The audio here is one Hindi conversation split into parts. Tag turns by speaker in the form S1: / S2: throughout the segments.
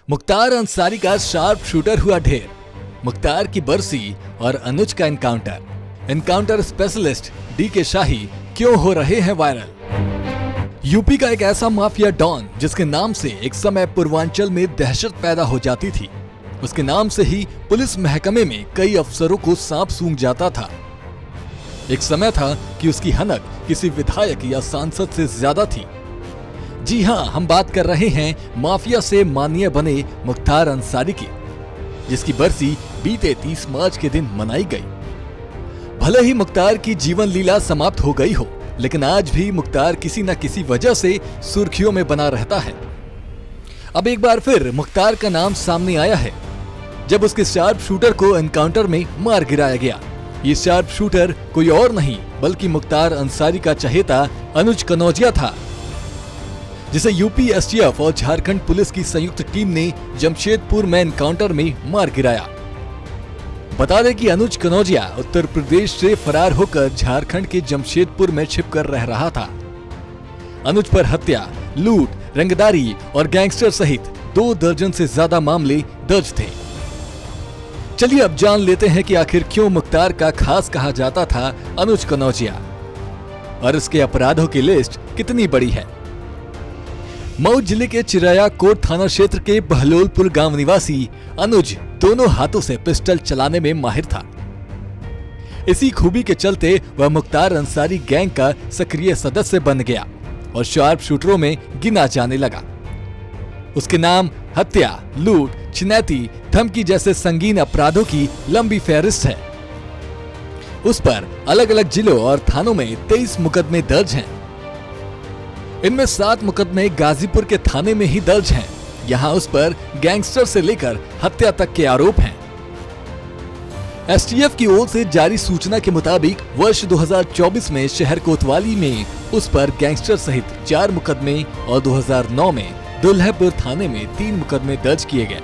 S1: मुख्तार अंसारी का शार्प शूटर हुआ ढेर। मुख्तार की बरसी और अनुज का एनकाउंटर स्पेशलिस्ट डीके शाही क्यों हो रहे हैं वायरल। यूपी का एक ऐसा माफिया डॉन जिसके नाम से एक समय पूर्वांचल में दहशत पैदा हो जाती थी। उसके नाम से ही पुलिस महकमे में कई अफसरों को सांप सूंघ जाता था। एक समय था कि उसकी हनक किसी विधायक या सांसद से ज्यादा थी। जी हां, हम बात कर रहे हैं माफिया से माननीय बने मुख्तार अंसारी की, जिसकी बरसी बीते 30 मार्च के दिन मनाई गई। भले ही मुख्तार की जीवन लीला समाप्त हो गई हो, लेकिन आज भी मुख्तार किसी न किसी वजह से सुर्खियों में बना रहता है। अब एक बार फिर मुख्तार का नाम सामने आया है, जब उसके शार्प शूटर को एनकाउंटर में मार गिराया गया। ये शार्प शूटर कोई और नहीं बल्कि मुख्तार अंसारी का चहेता अनुज कनौजिया था, जिसे यूपी एसटीएफ और झारखंड पुलिस की संयुक्त टीम ने जमशेदपुर में एनकाउंटर में मार गिराया। बता दें कि अनुज कनौजिया उत्तर प्रदेश से फरार होकर झारखंड के जमशेदपुर में छिपकर रह रहा था। अनुज पर हत्या, लूट, रंगदारी और गैंगस्टर सहित 2 दर्जन से ज्यादा मामले दर्ज थे। चलिए अब जान लेते हैं कि आखिर क्यों मुख्तार का खास कहा जाता था अनुज कनौजिया, और इसके अपराधों की लिस्ट कितनी बड़ी है। मऊ जिले के चिराया कोट थाना क्षेत्र के बहलोलपुर गांव निवासी अनुज दोनों हाथों से पिस्टल चलाने में माहिर था। इसी खूबी के चलते वह मुख्तार अंसारी गैंग का सक्रिय सदस्य बन गया और शार्प शूटरों में गिना जाने लगा। उसके नाम हत्या, लूट, छिनैती, धमकी जैसे संगीन अपराधों की लंबी फहरिस्त है। उस पर अलग अलग जिलों और थानों में 23 मुकदमे दर्ज हैं। इनमें 7 मुकदमे गाजीपुर के थाने में ही दर्ज हैं। यहाँ उस पर गैंगस्टर से लेकर हत्या तक के आरोप हैं। एसटीएफ की ओर से जारी सूचना के मुताबिक वर्ष 2024 में शहर कोतवाली में उस पर गैंगस्टर सहित 4 मुकदमे और 2009 में दुल्हेपुर थाने में 3 मुकदमे दर्ज किए गए।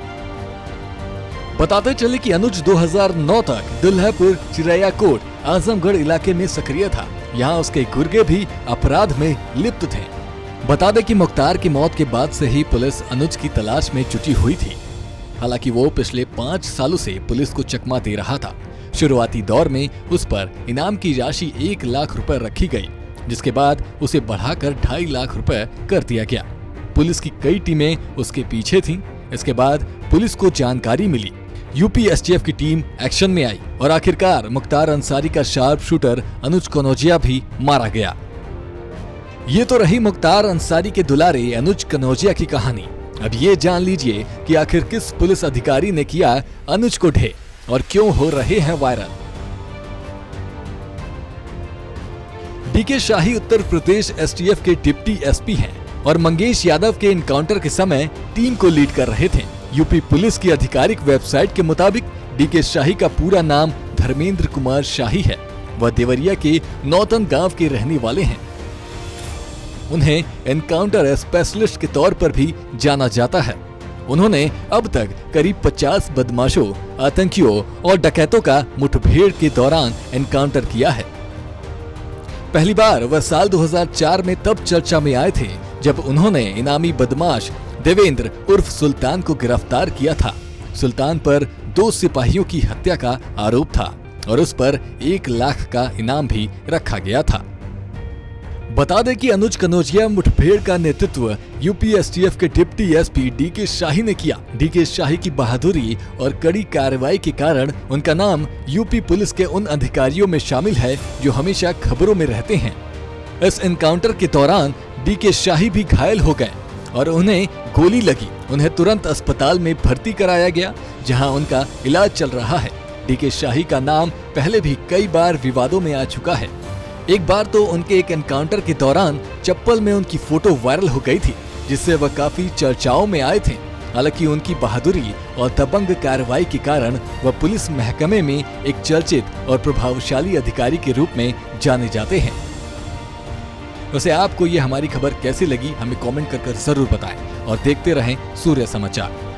S1: बताते चले कि अनुज 2009 तक दुल्हेपुर, चिरैया कोट, आजमगढ़ इलाके में सक्रिय था। यहाँ उसके गुर्गे भी अपराध में लिप्त थे। बता दें कि मुख्तार की मौत के बाद से ही पुलिस अनुज की तलाश में जुटी हुई थी। हालांकि वो पिछले 5 सालों से पुलिस को चकमा दे रहा था। शुरुआती दौर में उस पर इनाम की राशि 1 लाख रुपए रखी गई, जिसके बाद उसे बढ़ाकर 2.5 लाख रुपए कर दिया गया। पुलिस की कई टीमें उसके पीछे थीं। इसके बाद पुलिस को जानकारी मिली, यूपी एसटीएफ की टीम एक्शन में आई और आखिरकार मुख्तार अंसारी का शार्प शूटर अनुज कनौजिया भी मारा गया। ये तो रही मुख्तार अंसारी के दुलारे अनुज कनौजिया की कहानी। अब ये जान लीजिए कि आखिर किस पुलिस अधिकारी ने किया अनुज को ढेर और क्यों हो रहे हैं वायरल। डीके शाही उत्तर प्रदेश एसटीएफ के डिप्टी एसपी हैं और मंगेश यादव के एनकाउंटर के समय टीम को लीड कर रहे थे। यूपी पुलिस की आधिकारिक वेबसाइट के मुताबिक डीके शाही का पूरा नाम धर्मेंद्र कुमार शाही है। वह देवरिया के नौतन गांव के रहने वाले हैं। उन्हें एनकाउंटर स्पेशलिस्ट के तौर पर भी जाना जाता है। उन्होंने अब तक करीब 50 बदमाशों, आतंकियों और डकैतों का मुठभेड़ के दौरान एनकाउंटर किया है। पहली बार वह साल 2004 में तब चर्चा में आए थे जब उन्होंने इनामी बदमाश देवेंद्र उर्फ सुल्तान को गिरफ्तार किया था। सुल्तान पर 2 सिपाहियों की हत्या का आरोप था और उस पर 1 लाख का इनाम भी रखा गया था। बता दें कि अनुज कनौजिया मुठभेड़ का नेतृत्व यूपी एसटीएफ के डिप्टी एसपी डीके शाही ने किया। डीके शाही की बहादुरी और कड़ी कार्रवाई के कारण उनका नाम यूपी पुलिस के उन अधिकारियों में शामिल है जो हमेशा खबरों में रहते हैं। इस एनकाउंटर के दौरान डीके शाही भी घायल हो गए और उन्हें गोली लगी। उन्हें तुरंत अस्पताल में भर्ती कराया गया, जहां उनका इलाज चल रहा है। डीके शाही का नाम पहले भी कई बार विवादों में आ चुका है। एक बार तो उनके एक एनकाउंटर के दौरान चप्पल में उनकी फोटो वायरल हो गई थी, जिससे वह काफी चर्चाओं में आए थे। हालांकि उनकी बहादुरी और दबंग कार्रवाई के कारण वह पुलिस महकमे में एक चर्चित और प्रभावशाली अधिकारी के रूप में जाने जाते हैं। वैसे आपको ये हमारी खबर कैसी लगी हमें कमेंट कर जरूर बताएं और देखते रहें सूर्य समाचार।